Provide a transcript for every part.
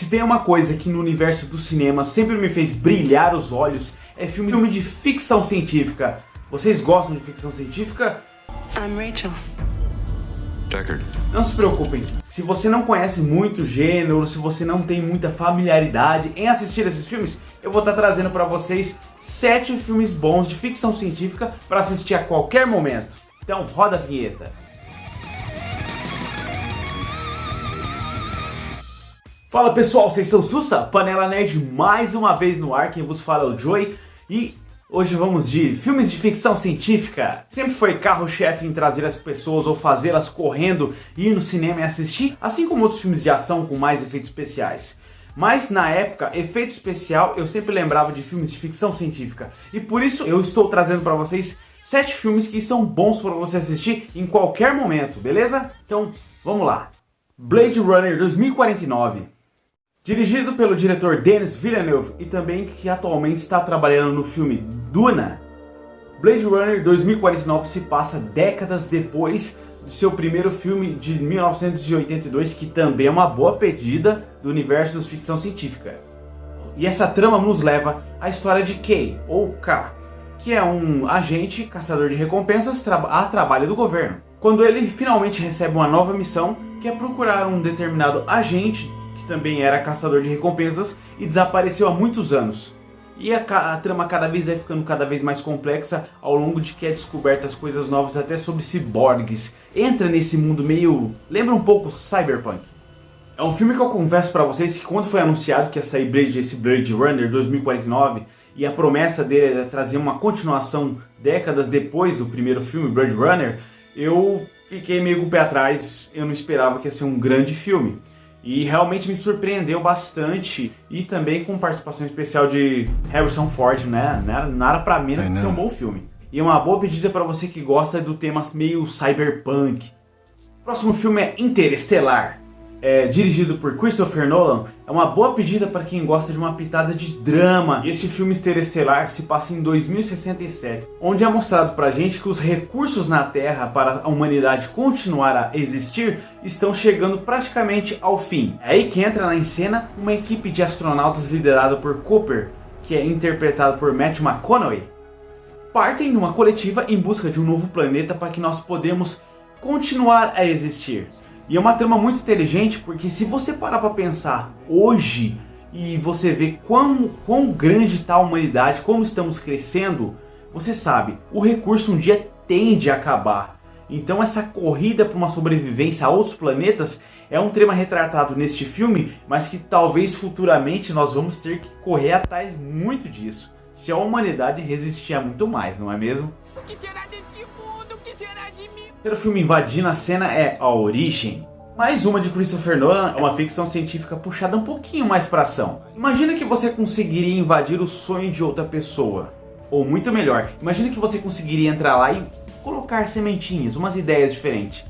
Se tem uma coisa que no universo do cinema sempre me fez brilhar os olhos, é filme de ficção científica. Vocês gostam de ficção científica? I'm Rachel. Deckard. Não se preocupem, se você não conhece muito o gênero, se você não tem muita familiaridade em assistir esses filmes, eu vou estar trazendo para vocês 7 filmes bons de ficção científica para assistir a qualquer momento. Então roda a vinheta. Fala pessoal, vocês estão sussa? Panela Nerd mais uma vez no ar, quem vos fala é o Joey e hoje vamos de filmes de ficção científica. Sempre foi carro-chefe em trazer as pessoas ou fazê-las correndo e ir no cinema e assistir, assim como outros filmes de ação com mais efeitos especiais. Mas na época, efeito especial eu sempre lembrava de filmes de ficção científica e por isso eu estou trazendo para vocês 7 filmes que são bons para você assistir em qualquer momento, beleza? Então vamos lá. Blade Runner 2049. Dirigido pelo diretor Denis Villeneuve e também que atualmente está trabalhando no filme Duna, Blade Runner 2049 se passa décadas depois de seu primeiro filme de 1982, que também é uma boa pedida do universo de ficção científica. E essa trama nos leva à história de Kay, ou K, que é um agente caçador de recompensas a trabalho do governo. Quando ele finalmente recebe uma nova missão, que é procurar um determinado agente também era caçador de recompensas e desapareceu há muitos anos. E a trama cada vez vai ficando cada vez mais complexa ao longo de que é descobertas coisas novas até sobre ciborgues. Entra nesse mundo meio... lembra um pouco Cyberpunk. É um filme que eu confesso pra vocês que quando foi anunciado que ia sair esse Blade Runner 2049 e a promessa dele era trazer uma continuação décadas depois do primeiro filme, Blade Runner, eu fiquei meio com o pé atrás, eu não esperava que ia ser um grande filme. E realmente me surpreendeu bastante, e também com participação especial de Harrison Ford, né? Nada pra menos que ser um bom filme. E uma boa pedida para você que gosta do tema meio cyberpunk. O próximo filme é Interestelar. Dirigido por Christopher Nolan, é uma boa pedida para quem gosta de uma pitada de drama. Este filme Interestelar se passa em 2067, onde é mostrado pra gente que os recursos na Terra para a humanidade continuar a existir estão chegando praticamente ao fim. É aí que entra em cena uma equipe de astronautas liderada por Cooper, que é interpretado por Matthew McConaughey, partem numa coletiva em busca de um novo planeta para que nós podemos continuar a existir. E é uma trama muito inteligente, porque se você parar para pensar hoje e você vê quão grande está a humanidade, como estamos crescendo, você sabe, o recurso um dia tende a acabar. Então essa corrida para uma sobrevivência a outros planetas é um tema retratado neste filme, mas que talvez futuramente nós vamos ter que correr atrás muito disso, se a humanidade resistir a muito mais, não é mesmo? O que será desse mundo? O que será de mim? O terceiro filme invadindo a cena é A Origem. Mais uma de Christopher Nolan, é uma ficção científica puxada um pouquinho mais para ação. Imagina que você conseguiria invadir o sonho de outra pessoa. Ou muito melhor, imagina que você conseguiria entrar lá e colocar sementinhas, umas ideias diferentes.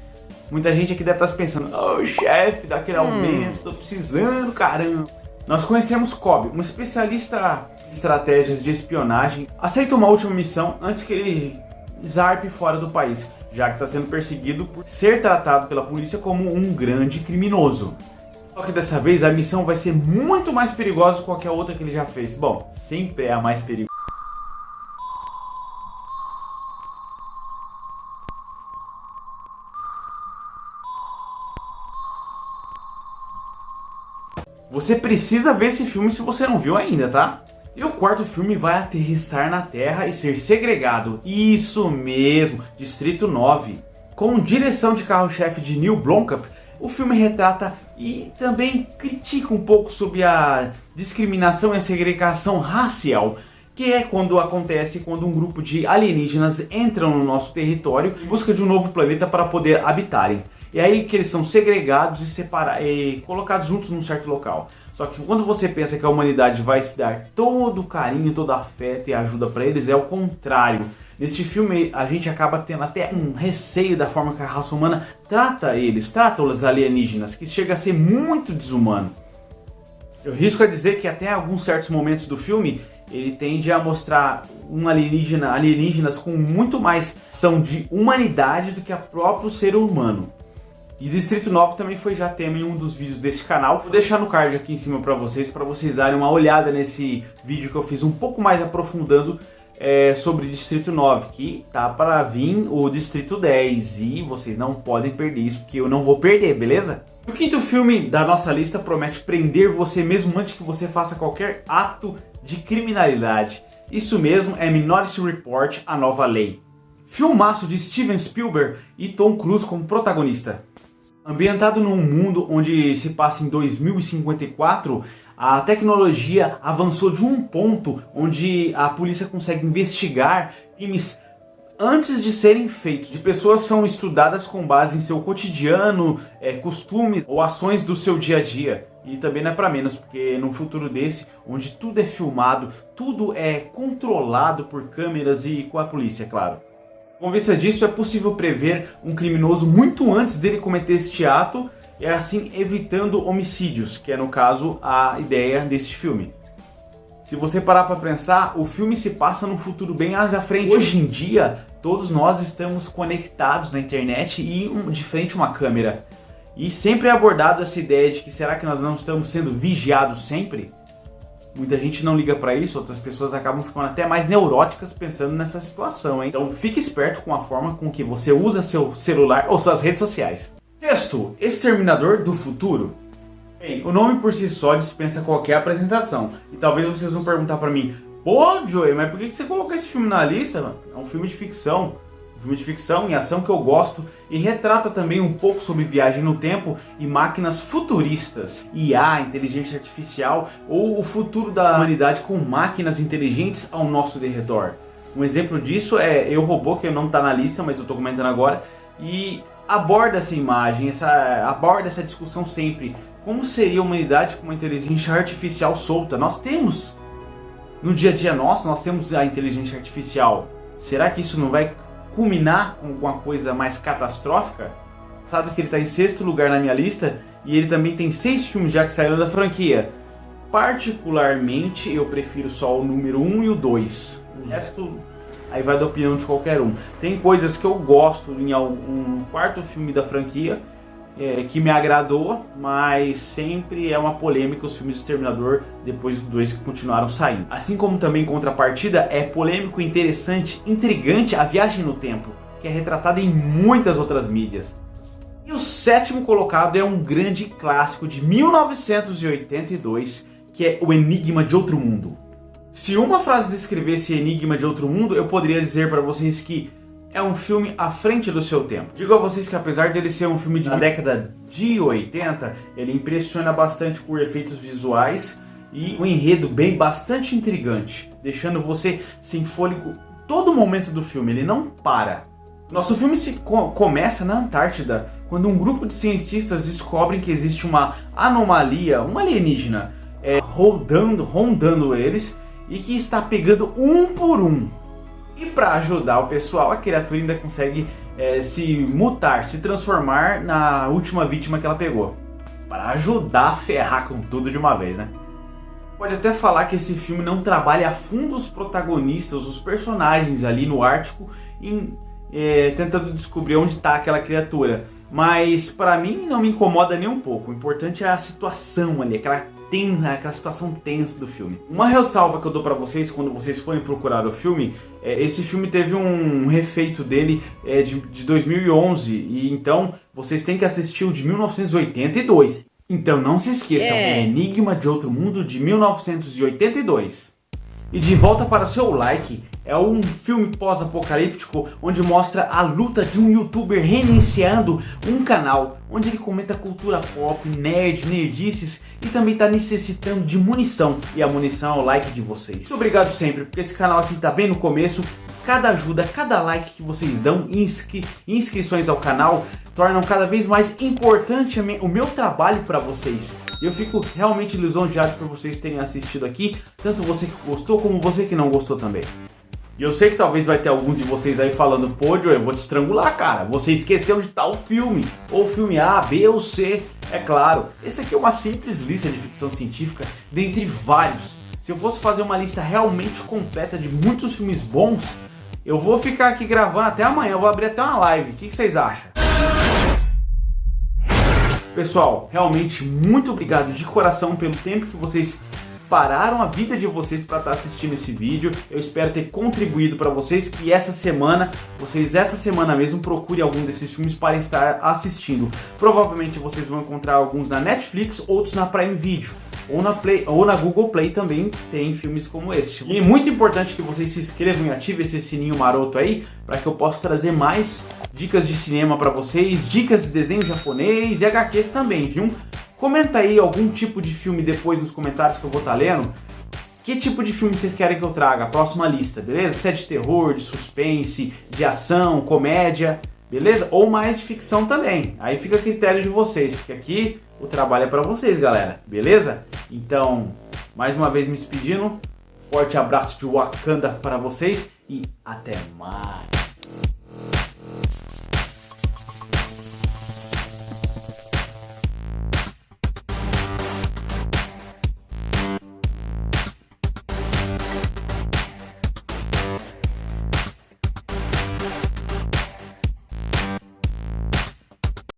Muita gente aqui deve estar pensando, oh chefe, dá aquele aumento, tô precisando, caramba. Nós conhecemos Cobb, um especialista em estratégias de espionagem, aceita uma última missão antes que ele zarpe fora do país, já que está sendo perseguido por ser tratado pela polícia como um grande criminoso. Só que dessa vez a missão vai ser muito mais perigosa que qualquer outra que ele já fez. Bom, sempre é a mais perigosa. Você precisa ver esse filme se você não viu ainda, tá? E o quarto filme vai aterrissar na Terra e ser segregado. Isso mesmo, Distrito 9. Com direção de carro-chefe de Neil Blomkamp, o filme retrata e também critica um pouco sobre a discriminação e a segregação racial, que é quando acontece quando um grupo de alienígenas entram no nosso território em busca de um novo planeta para poder habitarem. E aí que eles são segregados e colocados juntos num certo local. Só que quando você pensa que a humanidade vai se dar todo o carinho, todo afeto e ajuda para eles, é o contrário. Neste filme a gente acaba tendo até um receio da forma que a raça humana trata os alienígenas, que chega a ser muito desumano. Eu risco a dizer que até alguns certos momentos do filme ele tende a mostrar alienígenas com muito mais ação de humanidade do que o próprio ser humano. E Distrito 9 também foi já tema em um dos vídeos desse canal. Vou deixar no card aqui em cima para vocês darem uma olhada nesse vídeo que eu fiz um pouco mais aprofundando sobre Distrito 9, que tá para vir o Distrito 10 e vocês não podem perder isso, porque eu não vou perder, beleza? O quinto filme da nossa lista promete prender você mesmo antes que você faça qualquer ato de criminalidade. Isso mesmo, é Minority Report, A Nova Lei. Filmaço de Steven Spielberg e Tom Cruise como protagonista. Ambientado num mundo onde se passa em 2054, a tecnologia avançou de um ponto onde a polícia consegue investigar crimes antes de serem feitos. De pessoas são estudadas com base em seu cotidiano, costumes ou ações do seu dia a dia. E também não é para menos, porque num futuro desse, onde tudo é filmado, tudo é controlado por câmeras e com a polícia, é claro. Com vista disso, é possível prever um criminoso muito antes dele cometer este ato, e assim evitando homicídios, que é no caso a ideia deste filme. Se você parar para pensar, o filme se passa num futuro bem mais à frente. Hoje em dia, todos nós estamos conectados na internet e de frente a uma câmera. E sempre é abordado essa ideia de que será que nós não estamos sendo vigiados sempre? Muita gente não liga para isso, outras pessoas acabam ficando até mais neuróticas pensando nessa situação, hein? Então fique esperto com a forma com que você usa seu celular ou suas redes sociais. Sexto, Exterminador do Futuro. Bem, o nome por si só dispensa qualquer apresentação. E talvez vocês vão perguntar para mim: pô, Joey, mas por que você colocou esse filme na lista, mano? É um filme de ficção. Um filme de ficção e ação que eu gosto e retrata também um pouco sobre viagem no tempo e máquinas futuristas, IA, inteligência artificial ou o futuro da humanidade com máquinas inteligentes ao nosso derredor. Um exemplo disso é Eu, Robô, que não está na lista, mas eu estou comentando agora, e aborda essa imagem, aborda essa discussão sempre. Como seria a humanidade com uma inteligência artificial solta? Nós temos, no dia a dia nosso, nós temos a inteligência artificial. Será que isso não vai culminar com alguma coisa mais catastrófica? Sabe que ele está em sexto lugar na minha lista e ele também tem 6 filmes já que saíram da franquia. Particularmente eu prefiro só o número 1 e o 2. O resto aí vai da opinião de qualquer um. Tem coisas que eu gosto em um quarto filme da franquia que me agradou, mas sempre é uma polêmica os filmes do Exterminador depois dos 2 que continuaram saindo. Assim como também em contrapartida é polêmico, interessante, intrigante a viagem no tempo, que é retratada em muitas outras mídias. E o sétimo colocado é um grande clássico de 1982, que é O Enigma de Outro Mundo. Se uma frase descrevesse Enigma de Outro Mundo, eu poderia dizer para vocês que é um filme à frente do seu tempo. Digo a vocês que apesar dele ser um filme da década de 80, ele impressiona bastante por efeitos visuais e um enredo bastante intrigante, deixando você sem fôlego todo momento do filme, ele não para. Nosso filme começa na Antártida, quando um grupo de cientistas descobrem que existe uma anomalia, um alienígena, rondando eles e que está pegando um por um. E para ajudar o pessoal, a criatura ainda consegue se mutar, se transformar na última vítima que ela pegou. Para ajudar a ferrar com tudo de uma vez, né? Pode até falar que esse filme não trabalha a fundo os protagonistas, os personagens ali no Ártico, tentando descobrir onde está aquela criatura. Mas para mim não me incomoda nem um pouco. O importante é a situação ali, aquela situação tensa do filme. Uma ressalva que eu dou pra vocês quando vocês forem procurar o filme, esse filme teve um refeito dele de 2011, e então vocês têm que assistir o de 1982. Então não se esqueçam, é Enigma de Outro Mundo de 1982. E De Volta para o Seu Like é um filme pós-apocalíptico onde mostra a luta de um youtuber reiniciando um canal onde ele comenta cultura pop, nerdices e também está necessitando de munição. E a munição é o like de vocês. Muito obrigado sempre, porque esse canal aqui está bem no começo. Cada ajuda, cada like que vocês dão, inscrições ao canal, tornam cada vez mais importante o meu trabalho para vocês. Eu fico realmente lisonjeado por vocês terem assistido aqui, tanto você que gostou como você que não gostou também. E eu sei que talvez vai ter alguns de vocês aí falando: pô, Joey, eu vou te estrangular, cara, você esqueceu de tal filme, ou filme A, B ou C. É claro, esse aqui é uma simples lista de ficção científica dentre vários. Se eu fosse fazer uma lista realmente completa de muitos filmes bons, eu vou ficar aqui gravando até amanhã, eu vou abrir até uma live. O que vocês acham? Pessoal, realmente muito obrigado de coração pelo tempo que vocês pararam a vida de vocês para estar assistindo esse vídeo. Eu espero ter contribuído para vocês, que essa semana mesmo procurem algum desses filmes para estar assistindo. Provavelmente vocês vão encontrar alguns na Netflix, outros na Prime Video. Ou na Google Play também tem filmes como este. E é muito importante que vocês se inscrevam e ativem esse sininho maroto aí, para que eu possa trazer mais dicas de cinema para vocês, dicas de desenho japonês e HQs também, viu? Comenta aí algum tipo de filme depois nos comentários que eu vou estar lendo. Que tipo de filme vocês querem que eu traga? A próxima lista, beleza? Se é de terror, de suspense, de ação, comédia, beleza? Ou mais de ficção também. Aí fica a critério de vocês, porque aqui o trabalho é para vocês, galera, beleza? Então, mais uma vez me despedindo. Forte abraço de Wakanda para vocês e até mais.